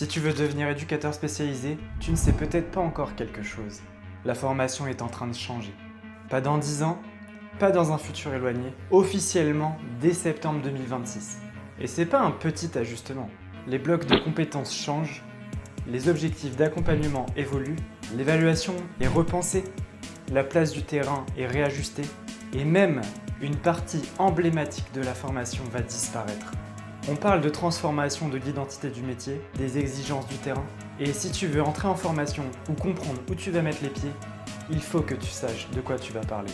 Si tu veux devenir éducateur spécialisé, tu ne sais peut-être pas encore quelque chose. La formation est en train de changer. Pas dans 10 ans, pas dans un futur éloigné, officiellement dès septembre 2026. Et c'est pas un petit ajustement. Les blocs de compétences changent, les objectifs d'accompagnement évoluent, l'évaluation est repensée, la place du terrain est réajustée, et même une partie emblématique de la formation va disparaître. On parle de transformation de l'identité du métier, des exigences du terrain, et si tu veux entrer en formation ou comprendre où tu vas mettre les pieds, il faut que tu saches de quoi tu vas parler.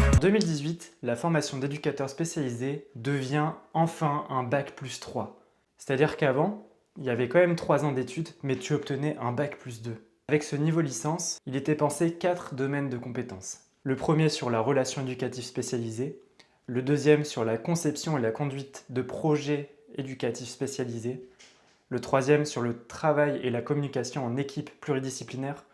En 2018, la formation d'éducateur spécialisé devient enfin un bac+3. C'est-à-dire qu'avant, il y avait quand même 3 ans d'études, mais tu obtenais un bac+2. Avec ce niveau licence, il était pensé 4 domaines de compétences. Le premier sur la relation éducative spécialisée, le deuxième sur la conception et la conduite de projets éducatifs spécialisés, le troisième sur le travail et la communication en équipe pluridisciplinaire,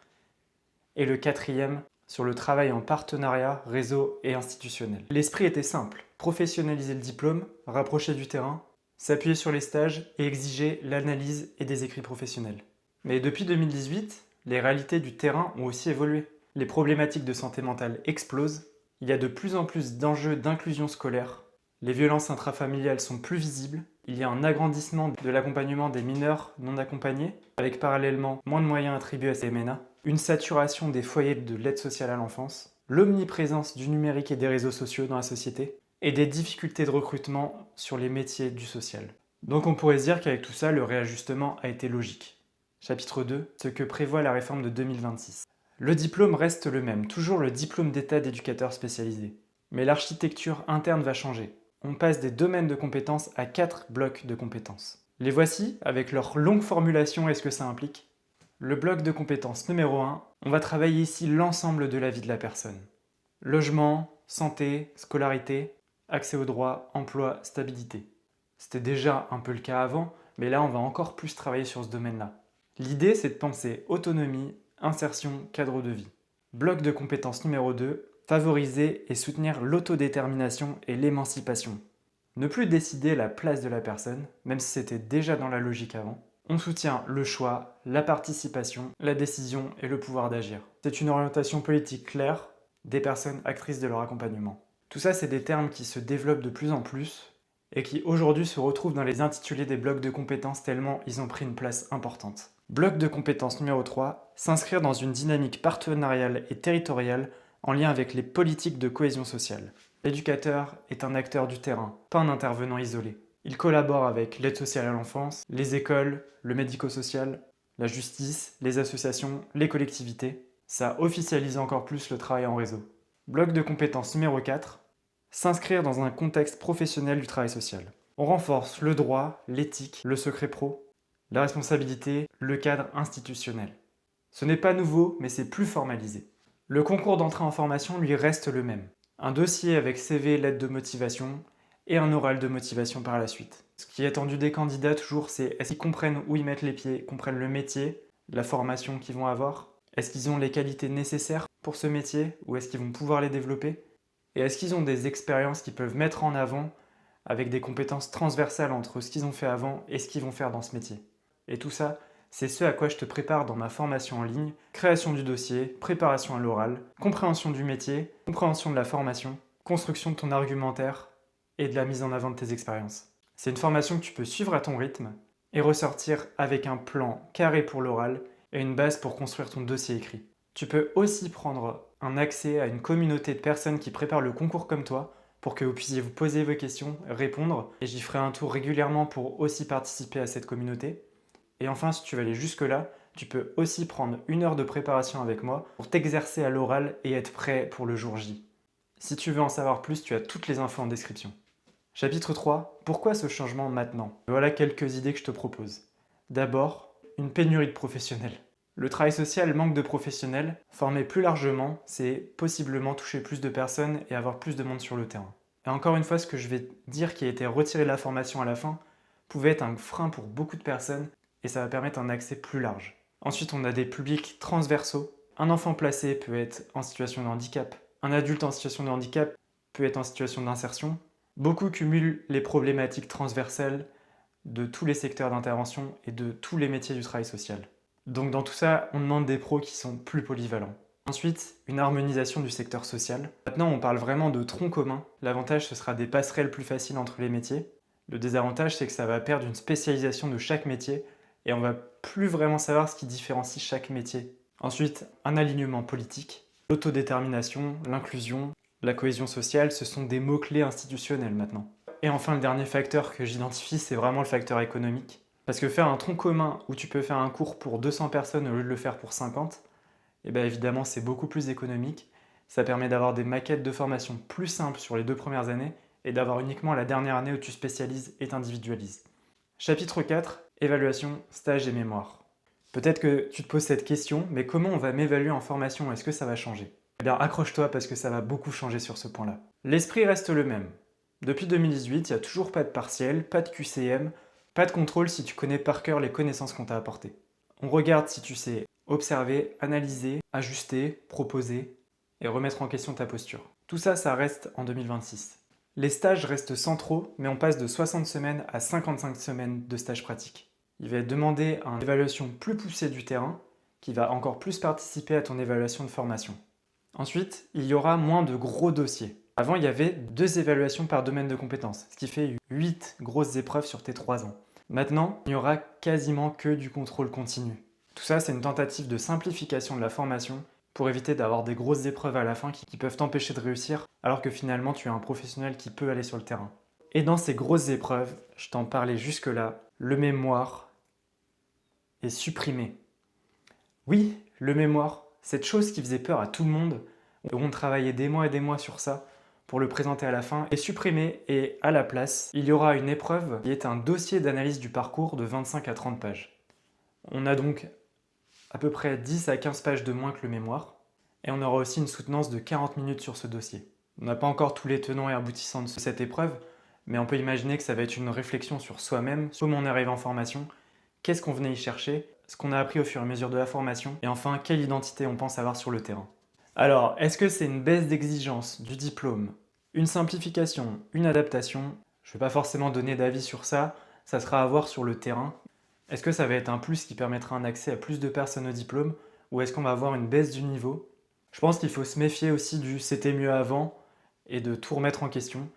et le quatrième sur le travail en partenariat, réseau et institutionnel. L'esprit était simple, professionnaliser le diplôme, rapprocher du terrain, s'appuyer sur les stages et exiger l'analyse et des écrits professionnels. Mais depuis 2018, les réalités du terrain ont aussi évolué. Les problématiques de santé mentale explosent, il y a de plus en plus d'enjeux d'inclusion scolaire, les violences intrafamiliales sont plus visibles, il y a un agrandissement de l'accompagnement des mineurs non accompagnés, avec parallèlement moins de moyens attribués à ces MNA, une saturation des foyers de l'aide sociale à l'enfance, l'omniprésence du numérique et des réseaux sociaux dans la société, et des difficultés de recrutement sur les métiers du social. Donc on pourrait se dire qu'avec tout ça, le réajustement a été logique. Chapitre 2, ce que prévoit la réforme de 2026. Le diplôme reste le même, toujours le diplôme d'état d'éducateur spécialisé. Mais l'architecture interne va changer. On passe des domaines de compétences à 4 blocs de compétences. Les voici, avec leur longue formulation et ce que ça implique. Le bloc de compétences numéro 1, on va travailler ici l'ensemble de la vie de la personne. Logement, santé, scolarité, accès aux droits, emploi, stabilité. C'était déjà un peu le cas avant, mais là on va encore plus travailler sur ce domaine-là. L'idée c'est de penser autonomie, insertion, cadre de vie. Bloc de compétences numéro 2, favoriser et soutenir l'autodétermination et l'émancipation. Ne plus décider la place de la personne, même si c'était déjà dans la logique avant. On soutient le choix, la participation, la décision et le pouvoir d'agir. C'est une orientation politique claire des personnes actrices de leur accompagnement. Tout ça, c'est des termes qui se développent de plus en plus et qui aujourd'hui se retrouvent dans les intitulés des blocs de compétences tellement ils ont pris une place importante. Bloc de compétences numéro 3, s'inscrire dans une dynamique partenariale et territoriale en lien avec les politiques de cohésion sociale. L'éducateur est un acteur du terrain, pas un intervenant isolé. Il collabore avec l'aide sociale à l'enfance, les écoles, le médico-social, la justice, les associations, les collectivités. Ça officialise encore plus le travail en réseau. Bloc de compétences numéro 4, s'inscrire dans un contexte professionnel du travail social. On renforce le droit, l'éthique, le secret pro, la responsabilité, le cadre institutionnel. Ce n'est pas nouveau, mais c'est plus formalisé. Le concours d'entrée en formation lui reste le même. Un dossier avec CV, lettre de motivation et un oral de motivation par la suite. Ce qui est attendu des candidats toujours, c'est est-ce qu'ils comprennent où ils mettent les pieds, comprennent le métier, la formation qu'ils vont avoir, est-ce qu'ils ont les qualités nécessaires pour ce métier ou est-ce qu'ils vont pouvoir les développer, et est-ce qu'ils ont des expériences qu'ils peuvent mettre en avant avec des compétences transversales entre ce qu'ils ont fait avant et ce qu'ils vont faire dans ce métier. Et tout ça, c'est ce à quoi je te prépare dans ma formation en ligne, création du dossier, préparation à l'oral, compréhension du métier, compréhension de la formation, construction de ton argumentaire et de la mise en avant de tes expériences. C'est une formation que tu peux suivre à ton rythme et ressortir avec un plan carré pour l'oral et une base pour construire ton dossier écrit. Tu peux aussi prendre un accès à une communauté de personnes qui préparent le concours comme toi pour que vous puissiez vous poser vos questions, répondre, et j'y ferai un tour régulièrement pour aussi participer à cette communauté. Et enfin, si tu veux aller jusque-là, tu peux aussi prendre 1 heure de préparation avec moi pour t'exercer à l'oral et être prêt pour le jour J. Si tu veux en savoir plus, tu as toutes les infos en description. Chapitre 3. Pourquoi ce changement maintenant? Voilà quelques idées que je te propose. D'abord, une pénurie de professionnels. Le travail social manque de professionnels. Former plus largement, c'est possiblement toucher plus de personnes et avoir plus de monde sur le terrain. Et encore une fois, ce que je vais dire qui a été retiré de la formation à la fin pouvait être un frein pour beaucoup de personnes et ça va permettre un accès plus large. Ensuite, on a des publics transversaux. Un enfant placé peut être en situation de handicap. Un adulte en situation de handicap peut être en situation d'insertion. Beaucoup cumulent les problématiques transversales de tous les secteurs d'intervention et de tous les métiers du travail social. Donc dans tout ça, on demande des pros qui sont plus polyvalents. Ensuite, une harmonisation du secteur social. Maintenant, on parle vraiment de tronc commun. L'avantage, ce sera des passerelles plus faciles entre les métiers. Le désavantage, c'est que ça va perdre une spécialisation de chaque métier et on va plus vraiment savoir ce qui différencie chaque métier. Ensuite, un alignement politique. L'autodétermination, l'inclusion, la cohésion sociale, ce sont des mots-clés institutionnels maintenant. Et enfin, le dernier facteur que j'identifie, c'est vraiment le facteur économique. Parce que faire un tronc commun où tu peux faire un cours pour 200 personnes au lieu de le faire pour 50, et bien évidemment c'est beaucoup plus économique. Ça permet d'avoir des maquettes de formation plus simples sur les 2 premières années et d'avoir uniquement la dernière année où tu spécialises et t'individualises. Chapitre 4, évaluation, stage et mémoire. Peut-être que tu te poses cette question, mais comment on va m'évaluer en formation? Est-ce que ça va changer? Eh bien accroche-toi parce que ça va beaucoup changer sur ce point-là. L'esprit reste le même. Depuis 2018, il n'y a toujours pas de partiel, pas de QCM, pas de contrôle si tu connais par cœur les connaissances qu'on t'a apportées. On regarde si tu sais observer, analyser, ajuster, proposer et remettre en question ta posture. Tout ça, ça reste en 2026. Les stages restent centraux, mais on passe de 60 semaines à 55 semaines de stage pratique. Il va demander une évaluation plus poussée du terrain, qui va encore plus participer à ton évaluation de formation. Ensuite, il y aura moins de gros dossiers. Avant, il y avait 2 évaluations par domaine de compétences, ce qui fait 8 grosses épreuves sur tes 3 ans. Maintenant, il n'y aura quasiment que du contrôle continu. Tout ça, c'est une tentative de simplification de la formation pour éviter d'avoir des grosses épreuves à la fin qui peuvent t'empêcher de réussir, alors que finalement, tu es un professionnel qui peut aller sur le terrain. Et dans ces grosses épreuves, je t'en parlais jusque-là, le mémoire est supprimé. Oui, le mémoire, cette chose qui faisait peur à tout le monde, où on travaillait des mois et des mois sur ça, pour le présenter à la fin, est supprimé et à la place, il y aura une épreuve qui est un dossier d'analyse du parcours de 25 à 30 pages. On a donc à peu près 10 à 15 pages de moins que le mémoire et on aura aussi une soutenance de 40 minutes sur ce dossier. On n'a pas encore tous les tenants et aboutissants de cette épreuve, mais on peut imaginer que ça va être une réflexion sur soi-même, comment on arrive en formation, qu'est-ce qu'on venait y chercher, ce qu'on a appris au fur et à mesure de la formation et enfin quelle identité on pense avoir sur le terrain. Alors, est-ce que c'est une baisse d'exigence du diplôme, une simplification, une adaptation? Je ne vais pas forcément donner d'avis sur ça, ça sera à voir sur le terrain. Est-ce que ça va être un plus qui permettra un accès à plus de personnes au diplôme ou est-ce qu'on va avoir une baisse du niveau? Je pense qu'il faut se méfier aussi du c'était mieux avant et de tout remettre en question,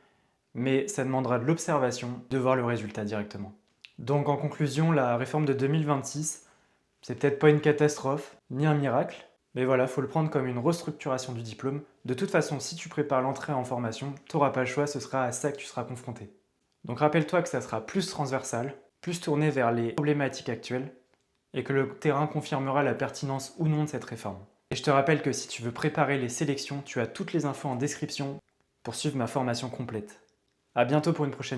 mais ça demandera de l'observation, de voir le résultat directement. Donc en conclusion, la réforme de 2026, c'est peut-être pas une catastrophe, ni un miracle, mais voilà, faut le prendre comme une restructuration du diplôme. De toute façon, si tu prépares l'entrée en formation, tu n'auras pas le choix, ce sera à ça que tu seras confronté. Donc rappelle-toi que ça sera plus transversal, plus tourné vers les problématiques actuelles, et que le terrain confirmera la pertinence ou non de cette réforme. Et je te rappelle que si tu veux préparer les sélections, tu as toutes les infos en description pour suivre ma formation complète. A bientôt pour une prochaine